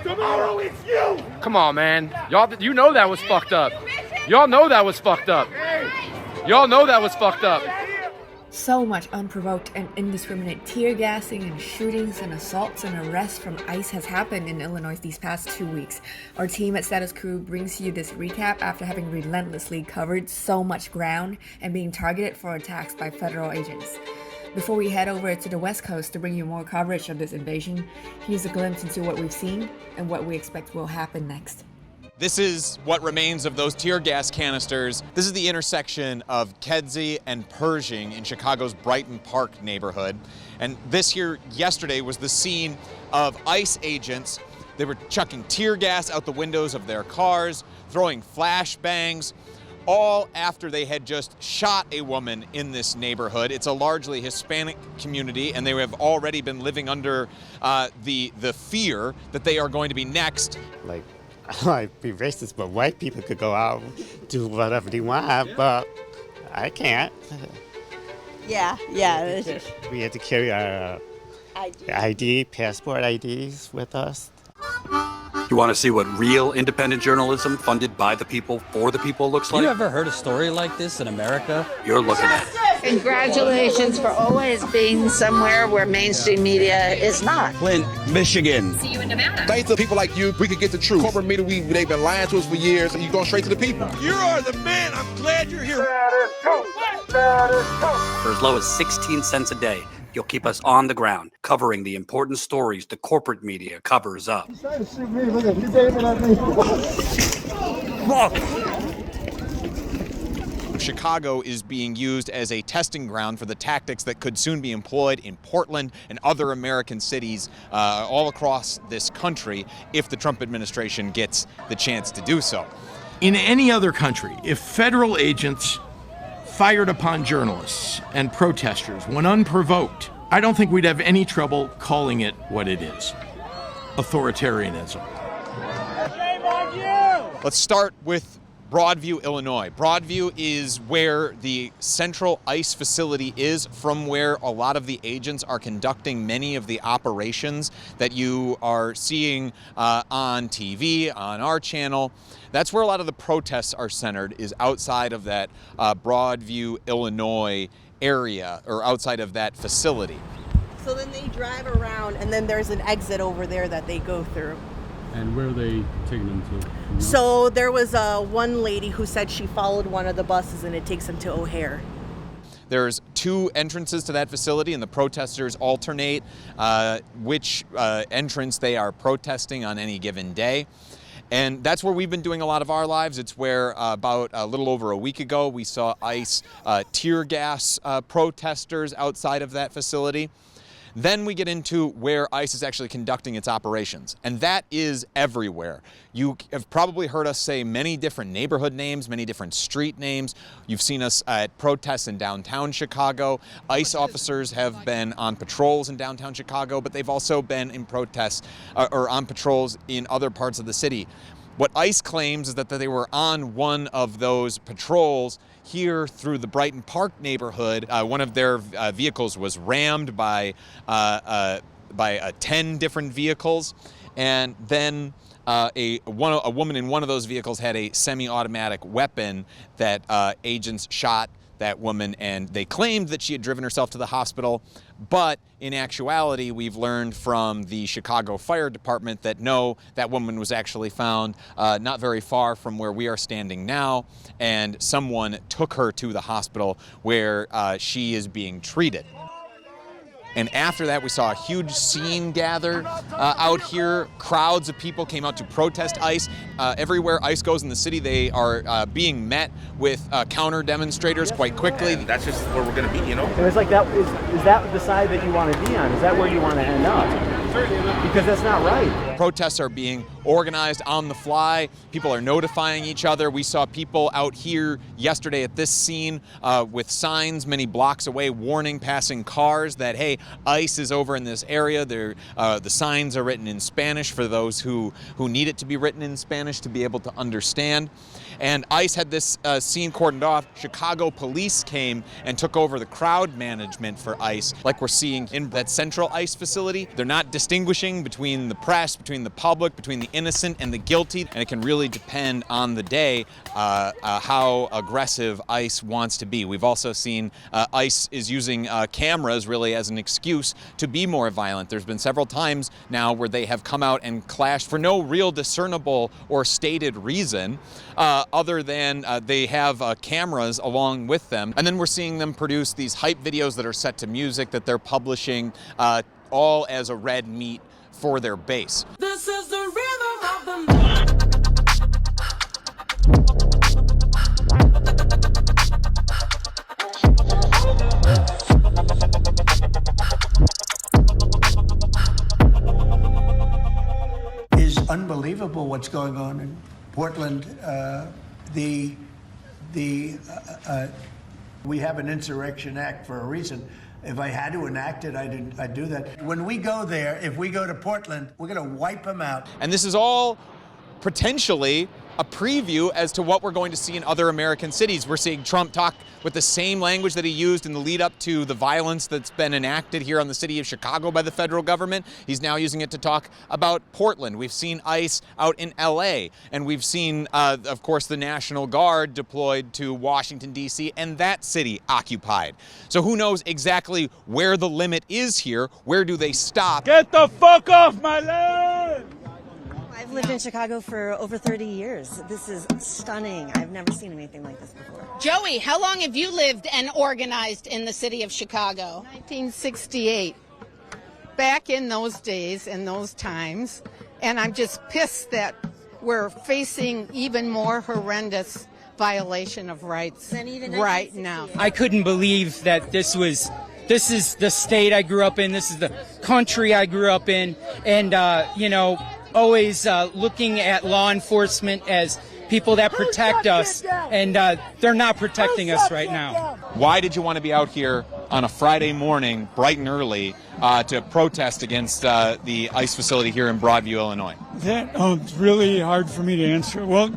Tomorrow it's you. Come on, man. Y'all, you know that was fucked up. Y'all know that was fucked up. Y'all know that was fucked up. So much unprovoked and indiscriminate tear gassing and shootings and assaults and arrests from ICE has happened in Illinois these past 2 weeks. Our team at Status Coup brings you this recap after having relentlessly covered so much ground and being targeted for attacks by federal agents. Before we head over to the West Coast to bring you more coverage of this invasion, here's a glimpse into what we've seen and what we expect will happen next. This is what remains of those tear gas canisters. This is the intersection of Kedzie and Pershing in Chicago's Brighton Park neighborhood. And this here yesterday was the scene of ICE agents. They were chucking tear gas out the windows of their cars, throwing flashbangs, all after they had just shot a woman in this neighborhood. It's a largely Hispanic community, and they have already been living under the fear that they are going to be next. Like, I might be racist, but white people could go out and do whatever they want, but I can't. Yeah. We had to carry our ID, passport IDs with us. You want to see what real independent journalism funded by the people for the people looks like? You ever heard a story like this in America? You're looking at it. Congratulations for always being somewhere where mainstream media is not. Flint, Michigan. See you in Nevada. Thanks to people like you, we can get the truth. Corporate media, they've been lying to us for years, and you go straight to the people. You are the man. I'm glad you're here. For as low as 16 cents a day, you'll keep us on the ground, covering the important stories the corporate media covers up. Chicago is being used as a testing ground for the tactics that could soon be employed in Portland and other American cities all across this country if the Trump administration gets the chance to do so. In any other country, if federal agents fired upon journalists and protesters when unprovoked, I don't think we'd have any trouble calling it what it is: authoritarianism. Let's start with Broadview, Illinois. Broadview is where the central ICE facility is, from where a lot of the agents are conducting many of the operations that you are seeing on TV, on our channel. That's where a lot of the protests are centered, is outside of that Broadview, Illinois area, or outside of that facility. So then they drive around, and then there's an exit over there that they go through. And where are they taking them to? You know? So there was one lady who said she followed one of the buses, and it takes them to O'Hare. There's two entrances to that facility, and the protesters alternate which entrance they are protesting on any given day. And that's where we've been doing a lot of our lives. It's where about a little over a week ago we saw ICE tear gas protesters outside of that facility. Then we get into where ICE is actually conducting its operations, and that is everywhere. You have probably heard us say many different neighborhood names, many different street names. You've seen us at protests in downtown Chicago. ICE officers have been on patrols in downtown Chicago, but they've also been in protests or on patrols in other parts of the city. What ICE claims is that they were on one of those patrols here through the Brighton Park neighborhood. One of their vehicles was rammed by 10 different vehicles, and then a woman in one of those vehicles had a semi-automatic weapon that agents shot that woman, and they claimed that she had driven herself to the hospital. But in actuality, we've learned from the Chicago Fire Department that no, that woman was actually found not very far from where we are standing now, and someone took her to the hospital where she is being treated. And after that, we saw a huge scene gather out here. Crowds of people came out to protest ICE. Everywhere ICE goes in the city, they are being met with counter demonstrators quite quickly. And that's just where we're going to be, you know? It was like that. Is that the side that you want to be on? Is that where you want to end up? Because that's not right. Protests are being organized on the fly. People are notifying each other. We saw people out here yesterday at this scene with signs many blocks away warning passing cars that, hey, ICE is over in this area. The signs are written in Spanish for those who need it to be written in Spanish to be able to understand. And ICE had this scene cordoned off. Chicago police came and took over the crowd management for ICE, like we're seeing in that central ICE facility. They're not distinguishing between the press, between the public, between the innocent and the guilty, and it can really depend on the day how aggressive ICE wants to be. We've also seen ICE is using cameras really as an excuse to be more violent. There's been several times now where they have come out and clashed for no real discernible or stated reason, other than they have cameras along with them. And then we're seeing them produce these hype videos that are set to music that they're publishing all as a red meat for their base. This is the rhythm of the Is unbelievable what's going on in Portland. We have an Insurrection Act for a reason. If I had to enact it, I'd do that. When we go there, if we go to Portland, we're going to wipe them out. And this is all potentially a preview as to what we're going to see in other American cities. We're seeing Trump talk with the same language that he used in the lead up to the violence that's been enacted here on the city of Chicago by the federal government. He's now using it to talk about Portland. We've seen ICE out in LA, and we've seen, of course, the National Guard deployed to Washington, D.C., and that city occupied. So who knows exactly where the limit is here? Where do they stop? Get the fuck off my land! I've lived in Chicago for over 30 years. This is stunning. I've never seen anything like this before. Joey, how long have you lived and organized in the city of Chicago? 1968. Back in those days and those times. And I'm just pissed that we're facing even more horrendous violation of rights right now. I couldn't believe that this is the state I grew up in. This is the country I grew up in. And, always looking at law enforcement as people that protect us, and they're not protecting us right now. Why did you want to be out here on a Friday morning, bright and early, to protest against the ICE facility here in Broadview, Illinois? It's really hard for me to answer. Well,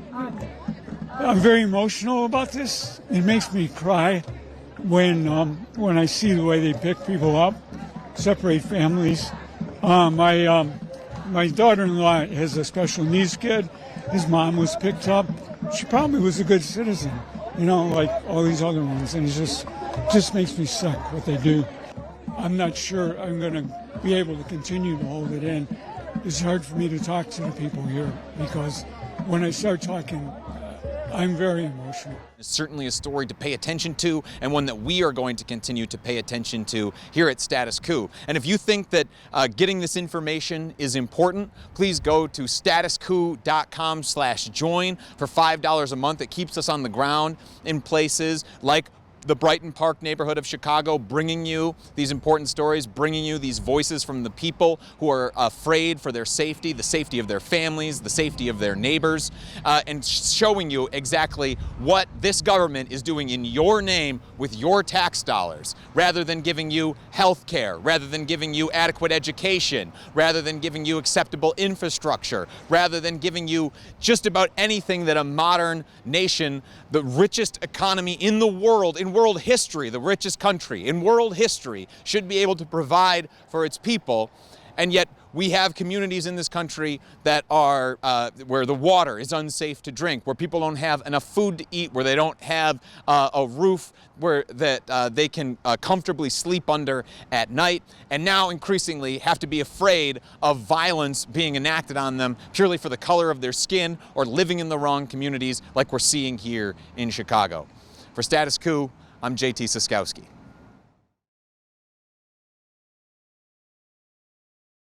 I'm very emotional about this. It makes me cry when I see the way they pick people up, separate families. My daughter-in-law has a special needs kid. His mom was picked up. She probably was a good citizen, like all these other ones. And it just makes me sick what they do. I'm not sure I'm going to be able to continue to hold it in. It's hard for me to talk to the people here because when I start talking, I'm very emotional. It's certainly a story to pay attention to, and one that we are going to continue to pay attention to here at Status Coup. And if you think that getting this information is important, please go to statuscoup.com/join for $5 a month. It keeps us on the ground in places like the Brighton Park neighborhood of Chicago, bringing you these important stories, bringing you these voices from the people who are afraid for their safety, the safety of their families, the safety of their neighbors, and showing you exactly what this government is doing in your name with your tax dollars, rather than giving you health care, rather than giving you adequate education, rather than giving you acceptable infrastructure, rather than giving you just about anything that a modern nation, the richest economy in the world, in world history, the richest country in world history, should be able to provide for its people. And yet we have communities in this country that are where the water is unsafe to drink, where people don't have enough food to eat, where they don't have a roof where they can comfortably sleep under at night, and now increasingly have to be afraid of violence being enacted on them purely for the color of their skin or living in the wrong communities like we're seeing here in Chicago. For Status Coup, I'm JT Cestkowski.